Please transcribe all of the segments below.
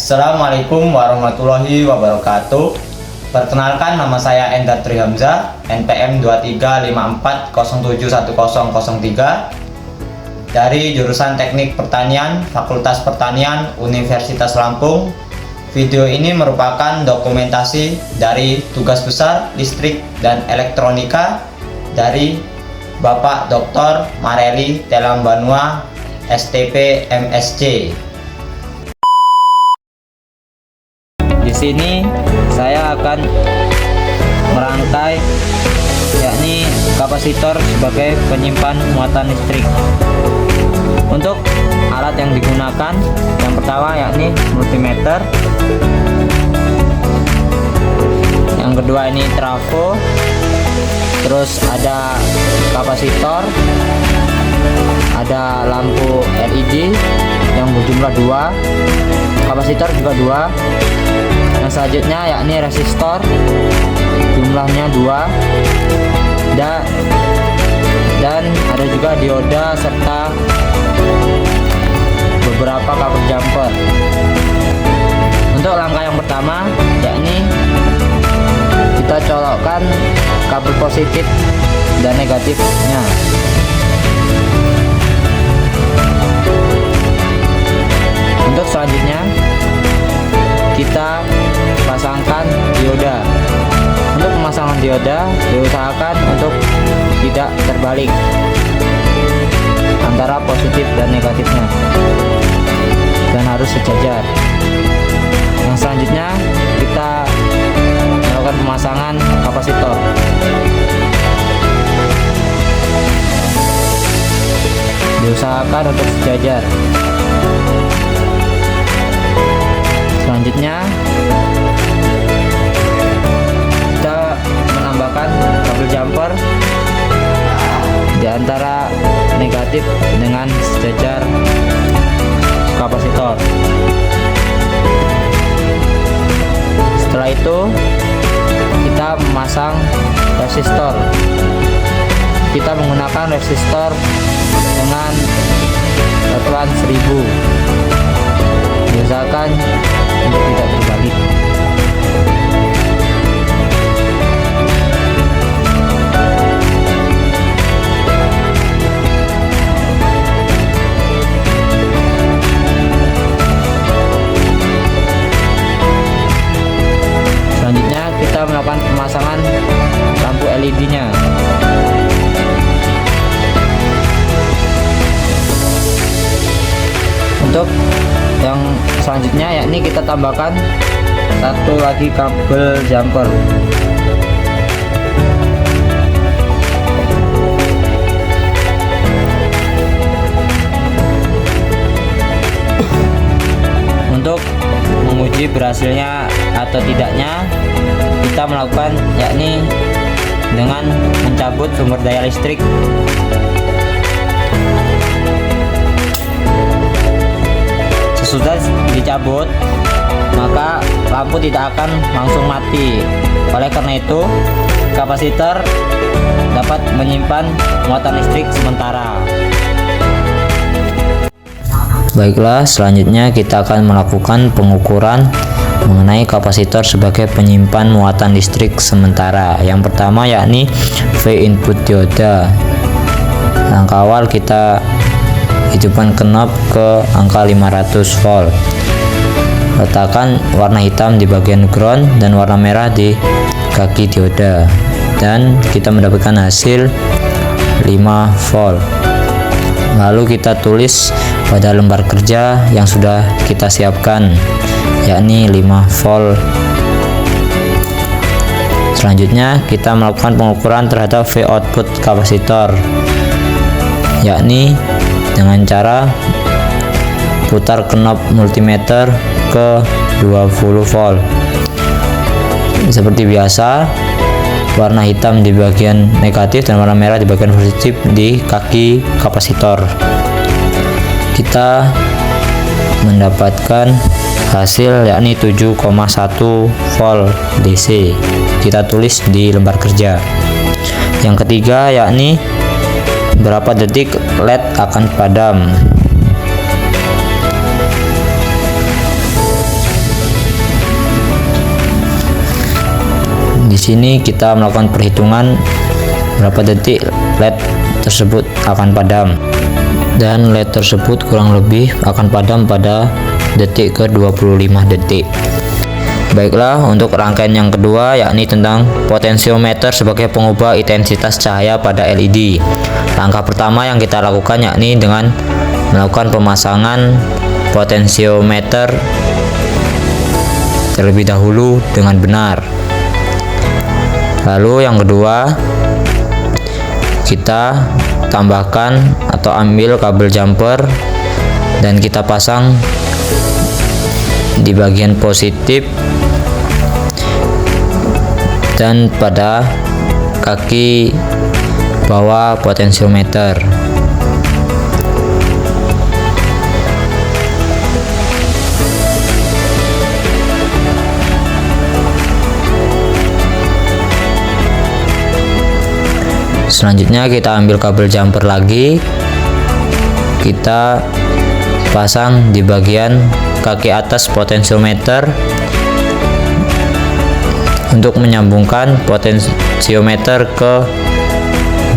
Assalamualaikum warahmatullahi wabarakatuh. Perkenalkan, nama saya Endar Trihamzah, NPM 2354071003 dari jurusan Teknik Pertanian, Fakultas Pertanian, Universitas Lampung. Video ini merupakan dokumentasi dari tugas besar listrik dan elektronika dari Bapak Dr. Mareli Telambanua, STP MSc. Di sini saya akan merangkai yakni kapasitor sebagai penyimpan muatan listrik. Untuk alat yang digunakan, yang pertama yakni multimeter, yang kedua ini trafo, terus ada kapasitor, ada lampu LED yang berjumlah 2, kapasitor juga 2. Yang selanjutnya yakni resistor, jumlahnya 2, dan ada juga dioda serta beberapa kabel jumper. Untuk langkah yang pertama yakni kita colokkan kabel positif dan negatifnya. Untuk selanjutnya kita pasangkan dioda. Untuk pemasangan dioda diusahakan untuk tidak terbalik antara positif dan negatifnya, dan harus sejajar. Yang selanjutnya kita melakukan pemasangan kapasitor. Diusahakan untuk sejajar. Selanjutnya kita menambahkan kabel jumper di antara negatif dengan sejajar kapasitor. Setelah itu kita memasang resistor. Kita menggunakan resistor dengan satuan 1000. Diusahakan untuk tidak terbalik. Selanjutnya kita melakukan pemasangan lampu LED-nya. Untuk yang selanjutnya yakni kita tambahkan satu lagi kabel jumper. Untuk menguji berhasilnya atau tidaknya, kita melakukan yakni dengan mencabut sumber daya listrik. Sesudah dicabut, maka lampu tidak akan langsung mati. Oleh karena itu, kapasitor dapat menyimpan muatan listrik sementara. Baiklah, selanjutnya kita akan melakukan pengukuran mengenai kapasitor sebagai penyimpan muatan listrik sementara. Yang pertama yakni V input dioda. Langkah awal kita hidupkan knob ke angka 500 volt. Letakkan warna hitam di bagian ground dan warna merah di kaki dioda, dan kita mendapatkan hasil 5 volt. Lalu kita tulis pada lembar kerja yang sudah kita siapkan, yakni 5 volt. Selanjutnya kita melakukan pengukuran terhadap V output kapasitor, yakni dengan cara putar knob multimeter ke 20 volt. Seperti biasa, warna hitam di bagian negatif dan warna merah di bagian positif di kaki kapasitor. Kita mendapatkan hasil yakni 7,1 volt DC. Kita tulis di lembar kerja. Yang ketiga yakni berapa detik LED akan padam. sini kita melakukan perhitungan berapa detik LED tersebut akan padam, dan LED tersebut kurang lebih akan padam pada detik ke 25 detik. Baiklah, untuk rangkaian yang kedua yakni tentang potensiometer sebagai pengubah intensitas cahaya pada LED. Langkah pertama yang kita lakukan yakni dengan melakukan pemasangan potensiometer terlebih dahulu dengan benar. Lalu yang kedua, kita tambahkan atau ambil kabel jumper dan kita pasang di bagian positif dan pada kaki bawah potensiometer. Selanjutnya kita ambil kabel jumper lagi, kita pasang di bagian kaki atas potensiometer untuk menyambungkan potensiometer ke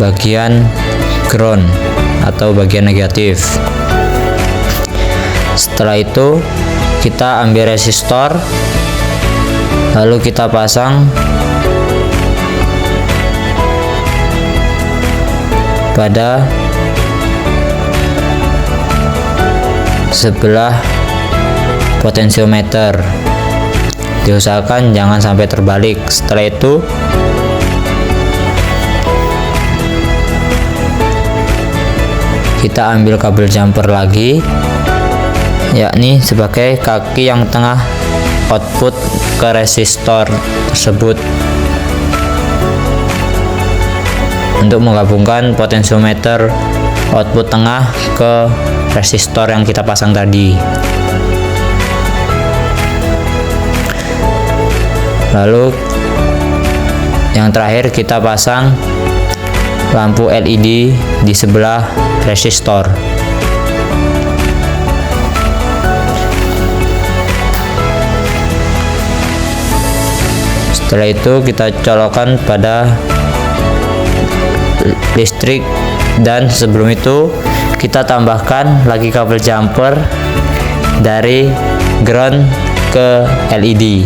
bagian ground atau bagian negatif. Setelah itu kita ambil resistor, lalu kita pasang pada sebelah potensiometer. Diusahakan jangan sampai terbalik. Setelah itu kita ambil kabel jumper lagi, yakni sebagai kaki yang tengah output ke resistor tersebut untuk menggabungkan potensiometer output tengah ke resistor yang kita pasang tadi. Lalu yang terakhir kita pasang lampu LED di sebelah resistor. Setelah itu kita colokkan pada listrik, dan sebelum itu kita tambahkan lagi kabel jumper dari ground ke LED.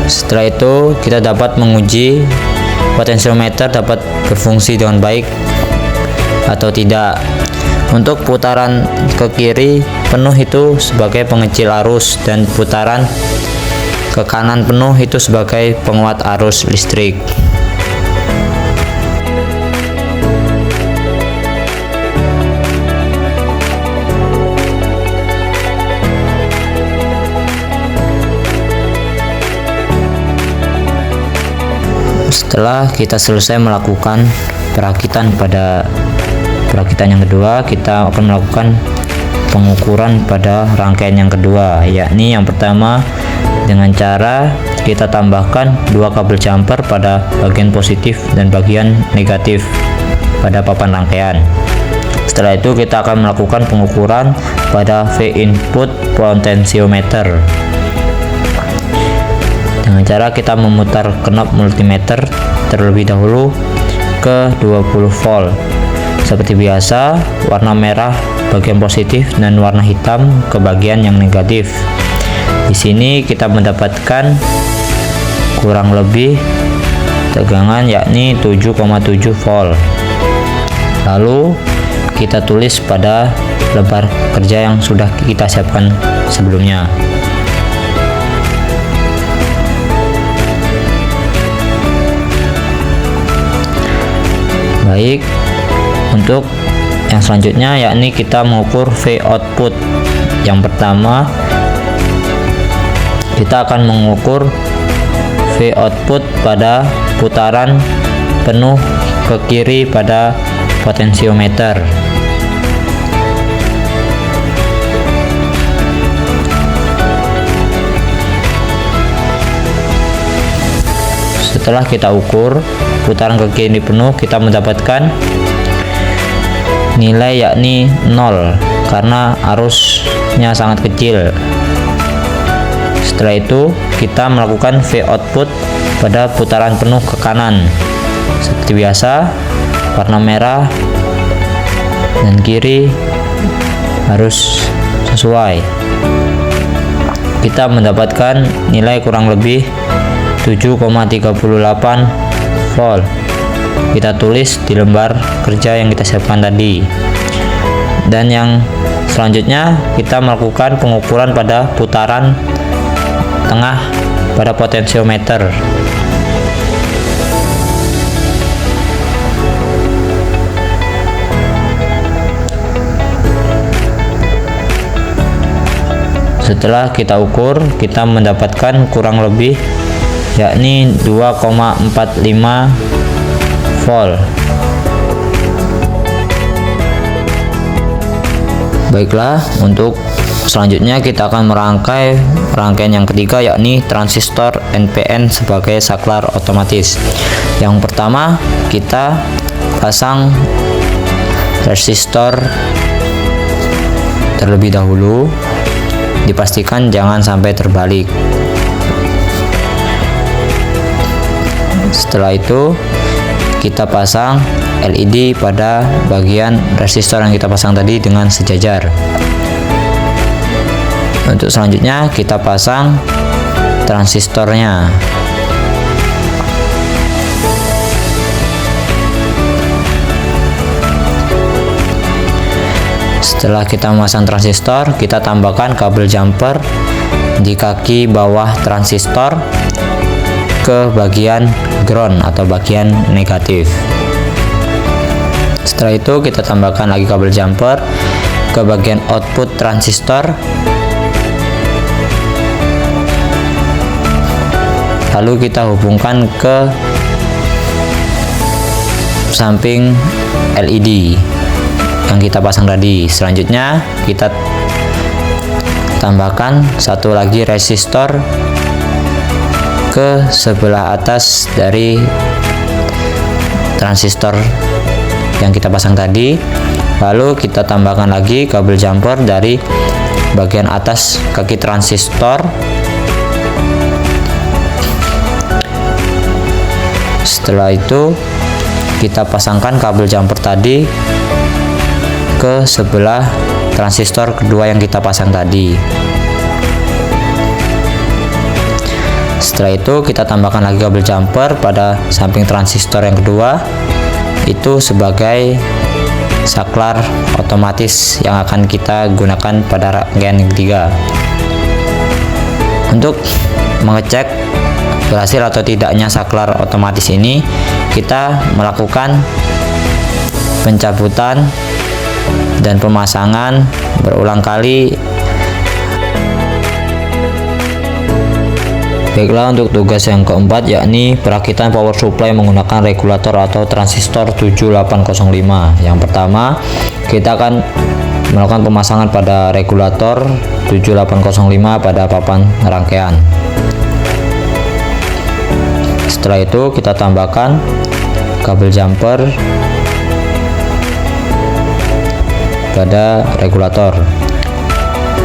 Setelah itu kita dapat menguji potensiometer dapat berfungsi dengan baik atau tidak. Untuk putaran ke kiri penuh itu sebagai pengecil arus, dan putaran ke kanan penuh itu sebagai penguat arus listrik. Setelah kita selesai melakukan perakitan pada perakitan yang kedua, kita akan melakukan pengukuran pada rangkaian yang kedua, yakni yang pertama dengan cara kita tambahkan dua kabel jumper pada bagian positif dan bagian negatif pada papan rangkaian. Setelah itu kita akan melakukan pengukuran pada V input potensiometer dengan cara kita memutar knob multimeter terlebih dahulu ke 20 volt. Seperti biasa, warna merah bagian positif dan warna hitam ke bagian yang negatif. Di sini kita mendapatkan kurang lebih tegangan yakni 7,7 volt. Lalu kita tulis pada lebar kerja yang sudah kita siapkan sebelumnya. Baik, untuk yang selanjutnya yakni kita mengukur V output. Yang pertama kita akan mengukur V output pada putaran penuh ke kiri pada potensiometer. Setelah kita ukur putaran ke kiri penuh, kita mendapatkan nilai yakni 0 karena arusnya sangat kecil. Setelah itu kita melakukan V output pada putaran penuh ke kanan. Seperti biasa, warna merah dan kiri harus sesuai. Kita mendapatkan nilai kurang lebih 7,38 volt. Kita tulis di lembar kerja yang kita siapkan tadi. Dan yang selanjutnya kita melakukan pengukuran pada putaran tengah pada potensiometer. Setelah kita ukur, kita mendapatkan kurang lebih yakni 2,45 volt. Baiklah, untuk selanjutnya kita akan merangkai rangkaian yang ketiga, yakni transistor NPN sebagai saklar otomatis. Yang pertama, kita pasang resistor terlebih dahulu. Dipastikan jangan sampai terbalik. Setelah itu kita pasang LED pada bagian resistor yang kita pasang tadi dengan sejajar. Untuk selanjutnya kita pasang transistornya. Setelah kita memasang transistor, kita tambahkan kabel jumper di kaki bawah transistor ke bagian ground atau bagian negatif. Setelah itu kita tambahkan lagi kabel jumper ke bagian output transistor, lalu kita hubungkan ke samping LED yang kita pasang tadi. Selanjutnya kita tambahkan satu lagi resistor ke sebelah atas dari transistor yang kita pasang tadi, lalu kita tambahkan lagi kabel jumper dari bagian atas kaki transistor. Setelah itu kita pasangkan kabel jumper tadi ke sebelah transistor kedua yang kita pasang tadi. Setelah itu kita tambahkan lagi kabel jumper pada samping transistor yang kedua, itu sebagai saklar otomatis yang akan kita gunakan pada rangkaian yang ketiga. Untuk mengecek berhasil atau tidaknya saklar otomatis ini, kita melakukan pencabutan dan pemasangan berulang kali. Baiklah, untuk tugas yang keempat yakni perakitan power supply menggunakan regulator atau transistor 7805. Yang pertama, kita akan melakukan pemasangan pada regulator 7805 pada papan rangkaian. Setelah itu kita tambahkan kabel jumper pada regulator,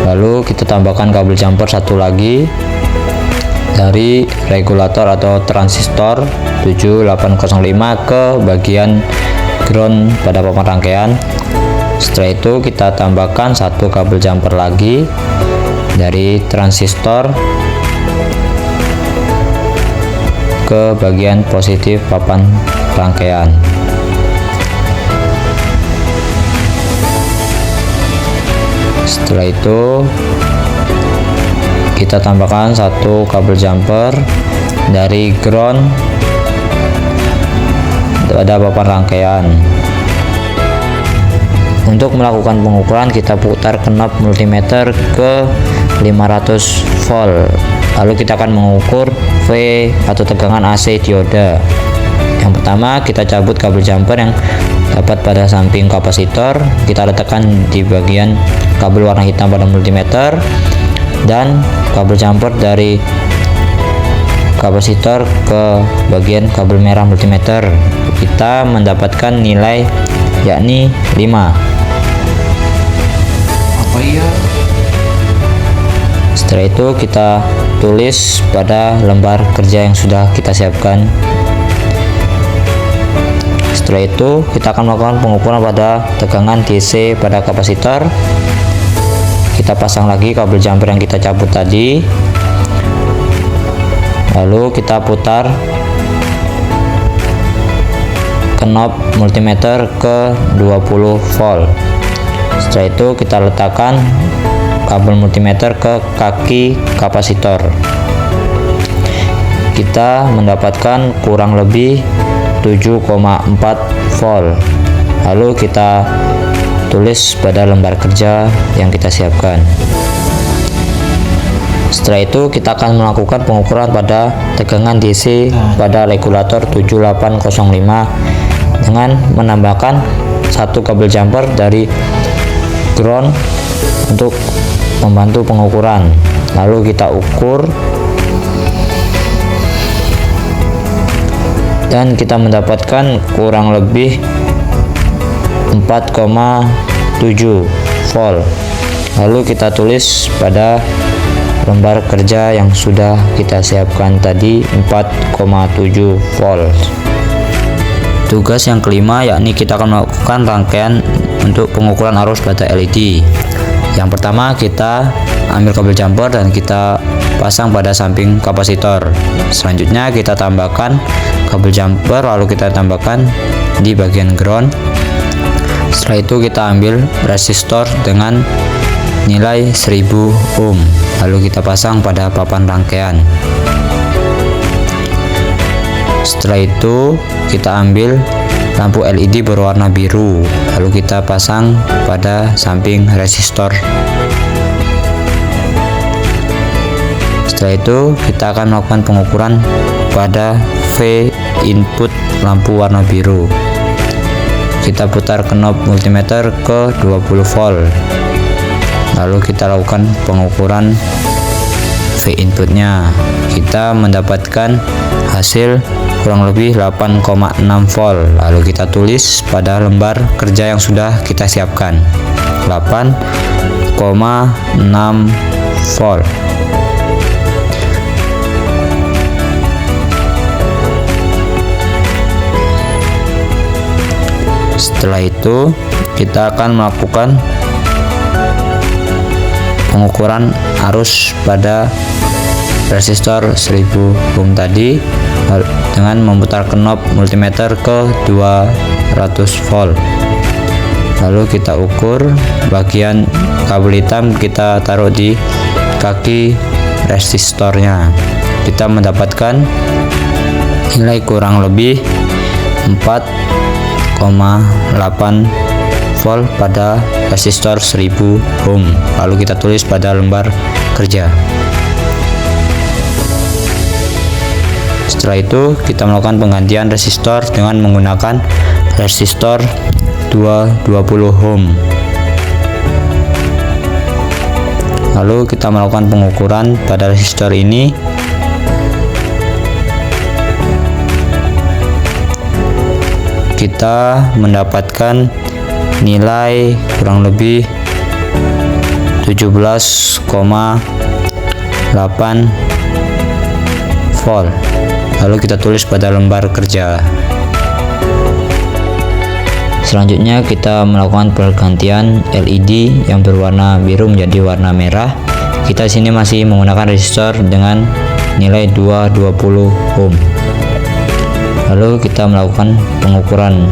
lalu kita tambahkan kabel jumper satu lagi dari regulator atau transistor 7805 ke bagian ground pada papan rangkaian. Setelah itu kita tambahkan satu kabel jumper lagi dari transistor ke bagian positif papan rangkaian. Setelah itu kita tambahkan satu kabel jumper dari ground pada papan rangkaian. Untuk melakukan pengukuran, kita putar knob multimeter ke 500 volt, lalu kita akan mengukur V atau tegangan AC dioda. Yang pertama, kita cabut kabel jumper yang dapat pada samping kapasitor, kita letakkan di bagian kabel warna hitam pada multimeter, dan kabel jumper dari kapasitor ke bagian kabel merah multimeter. Kita mendapatkan nilai yakni 5. Setelah itu kita tulis pada lembar kerja yang sudah kita siapkan. Setelah itu kita akan melakukan pengukuran pada tegangan DC pada kapasitor. Kita pasang lagi kabel jumper yang kita cabut tadi, lalu kita putar knob multimeter ke 20 volt. Setelah itu kita letakkan kabel multimeter ke kaki kapasitor. Kita mendapatkan kurang lebih 7,4 volt. Lalu kita tulis pada lembar kerja yang kita siapkan. Setelah itu kita akan melakukan pengukuran pada tegangan DC pada regulator 7805 dengan menambahkan satu kabel jumper dari ground untuk membantu pengukuran. Lalu kita ukur dan kita mendapatkan kurang lebih 4,7 volt. Lalu kita tulis pada lembar kerja yang sudah kita siapkan tadi 4,7 volt. Tugas yang kelima yakni kita akan melakukan rangkaian untuk pengukuran arus pada LED. Yang pertama kita ambil kabel jumper dan kita pasang pada samping kapasitor. Selanjutnya kita tambahkan kabel jumper, lalu kita tambahkan di bagian ground. Setelah itu kita ambil resistor dengan nilai 1000 ohm, lalu kita pasang pada papan rangkaian. Setelah itu kita ambil lampu LED berwarna biru, lalu kita pasang pada samping resistor. Setelah itu kita akan melakukan pengukuran pada V input lampu warna biru. Kita putar knob multimeter ke 20 volt, lalu kita lakukan pengukuran V inputnya. Kita mendapatkan hasil kurang lebih 8,6 volt, lalu kita tulis pada lembar kerja yang sudah kita siapkan 8,6 volt. Setelah itu kita akan melakukan pengukuran arus pada resistor 1000 ohm tadi dengan memutar knob multimeter ke 200 volt. Lalu kita ukur bagian kabel hitam, kita taruh di kaki resistornya. Kita mendapatkan nilai kurang lebih 4,8 volt pada resistor 1000 ohm. Lalu kita tulis pada lembar kerja. Setelah itu kita melakukan penggantian resistor dengan menggunakan resistor 220 ohm. Lalu kita melakukan pengukuran pada resistor ini. Kita mendapatkan nilai kurang lebih 17,8 volt. Lalu kita tulis pada lembar kerja. Selanjutnya kita melakukan pergantian LED yang berwarna biru menjadi warna merah. Kita sini masih menggunakan resistor dengan nilai 220 ohm. Lalu kita melakukan pengukuran.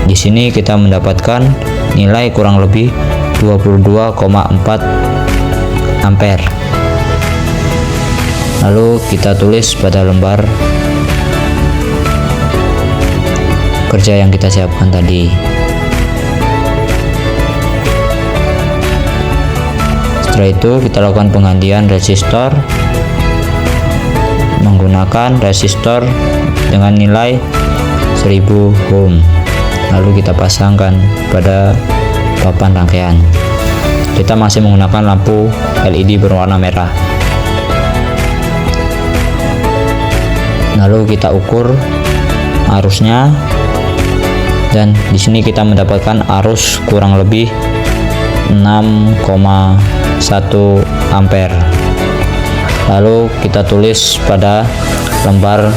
Di sini kita mendapatkan nilai kurang lebih 22,4 ampere. Lalu kita tulis pada lembar kerja yang kita siapkan tadi. Setelah itu kita lakukan penggantian resistor menggunakan resistor dengan nilai 1000 ohm. Lalu kita pasangkan pada papan rangkaian. Kita masih menggunakan lampu LED berwarna merah. Lalu kita ukur arusnya, dan di sini kita mendapatkan arus kurang lebih 6,1 ampere. Lalu kita tulis pada lembar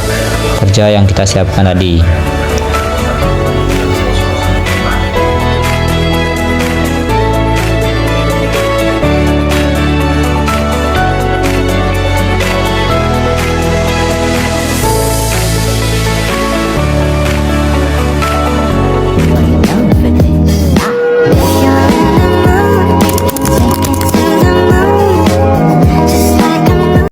kerja yang kita siapkan tadi.